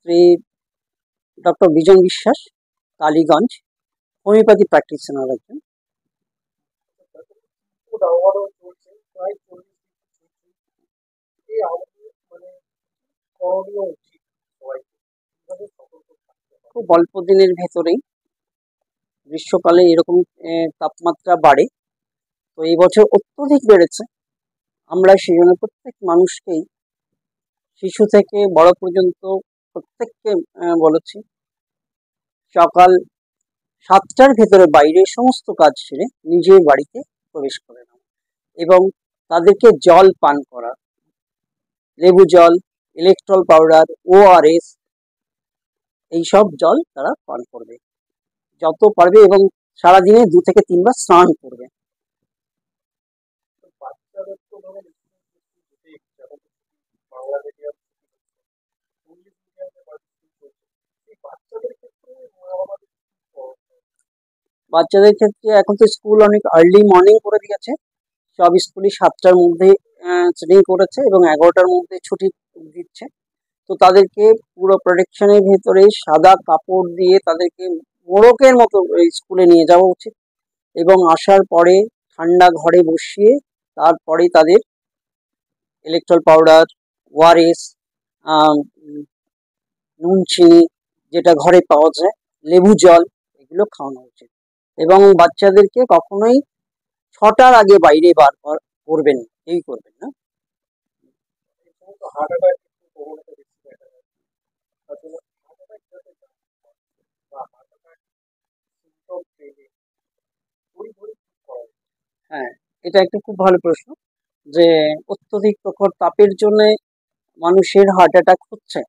Shri doctor বিজন বিশ্বাস, Kaliganj, homeopathy practitioner একজন। খুব অল্প দিনের ভেতরেই গ্রীষ্মকালে এরকম তাপমাত্রা বাড়ে, তো এই বছর অত্যধিক বেড়েছে। আমরা সেই জন্য প্রত্যেক মানুষকেই, শিশু থেকে বড় পর্যন্ত প্রত্যেককে বলেছি সকাল 7টার ভেতরে বাইরে সমস্ত কাজ সেরে নিজের বাড়িতে প্রবেশ করে নেওয়া এবং তাদেরকে জল পান করা, লেবু জল, ইলেকট্রল পাউডার, ORS, এইসব জল তারা পান করবে যত পারবে এবং সারাদিনে 2 থেকে 3 বার স্নান করবে। বাচ্চাদের ক্ষেত্রে এখন তো স্কুল অনেক আর্লি মর্নিং করে দিয়েছে, সব স্কুলই 7টার মধ্যে ট্রেনিং করেছে এবং 11টার মধ্যে ছুটি দিচ্ছে। তো তাদেরকে পুরো প্রোটেকশনের ভেতরে সাদা কাপড় দিয়ে তাদেরকে মোড়কের মতো স্কুলে নিয়ে যাওয়া উচিত এবং আসার পরে ঠান্ডা ঘরে বসিয়ে তারপরে তাদের ইলেকট্রল পাউডার, ORS, নুন চিনি যেটা ঘরে পাওয়া যায়, লেবু জল, এগুলো খাওয়ানো উচিত এবং বাচ্চাদেরকে কখনোই 6টার আগে বাইরে বার করবেন না। হ্যাঁ, এটা একটা খুব ভালো প্রশ্ন যে অত্যধিক প্রখর তাপের জন্য মানুষের হার্ট অ্যাটাক হচ্ছে।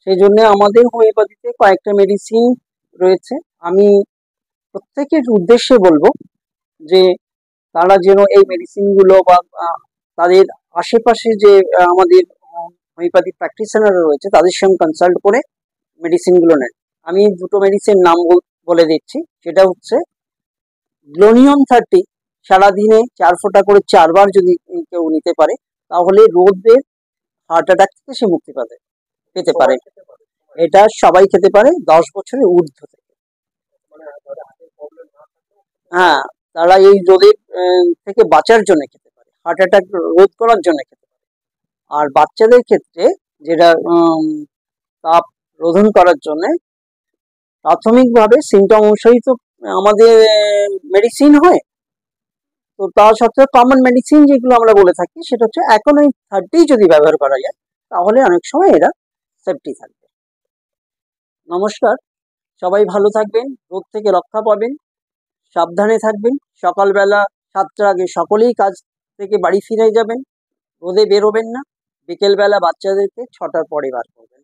সেই জন্য আমাদের হোমিওপ্যাথিতে কয়েকটা মেডিসিন রয়েছে। আমি প্রত্যেকের উদ্দেশ্যে বলবো যে তারা যেন এই মেডিসিনগুলো বা তাদের আশেপাশে যে আমাদের হোমিওপ্যাথি প্র্যাকটিশনার রয়েছে তাদের সঙ্গে কনসাল্ট করে মেডিসিনগুলো নেন। আমি 2টো মেডিসিন নাম বলে দিচ্ছি। সেটা হচ্ছে গ্লোনিয়ন 30, সারাদিনে 4 ফোঁটা করে 4 বার যদি কেউ নিতে পারে তাহলে রোদের হার্ট অ্যাটাক থেকে সে মুক্তি পেতে পারে। এটা সবাই খেতে পারে 10 বছরের ঊর্ধ্ব থেকে। হ্যাঁ, তারা এই রোদের থেকে বাঁচার জন্য খেতে পারে, হার্ট অ্যাটাক রোধ করার জন্য খেতে পারে। আর বাচ্চাদের ক্ষেত্রে যেটা তাপ রোধন করার জন্য প্রাথমিকভাবে সিমটম অনুসারে তো আমাদের মেডিসিন হয়, তো তা সত্ত্বেও কমন মেডিসিন যেগুলো আমরা বলে থাকি সেটা হচ্ছে অ্যাকোনাইট 30 যদি ব্যবহার করা যায় তাহলে অনেক সময় এরা সেফটি থাকবে। নমস্কার, সবাই ভালো থাকবেন, রোদ থেকে রক্ষা পাবেন, সাবধানে থাকবেন। সকালবেলা 7টার আগে সকলেই কাজ থেকে বাড়ি ফিরে যাবেন, রোদে বেরোবেন না। বিকেলবেলা বাচ্চাদেরকে 6টার পরে বার করবেন।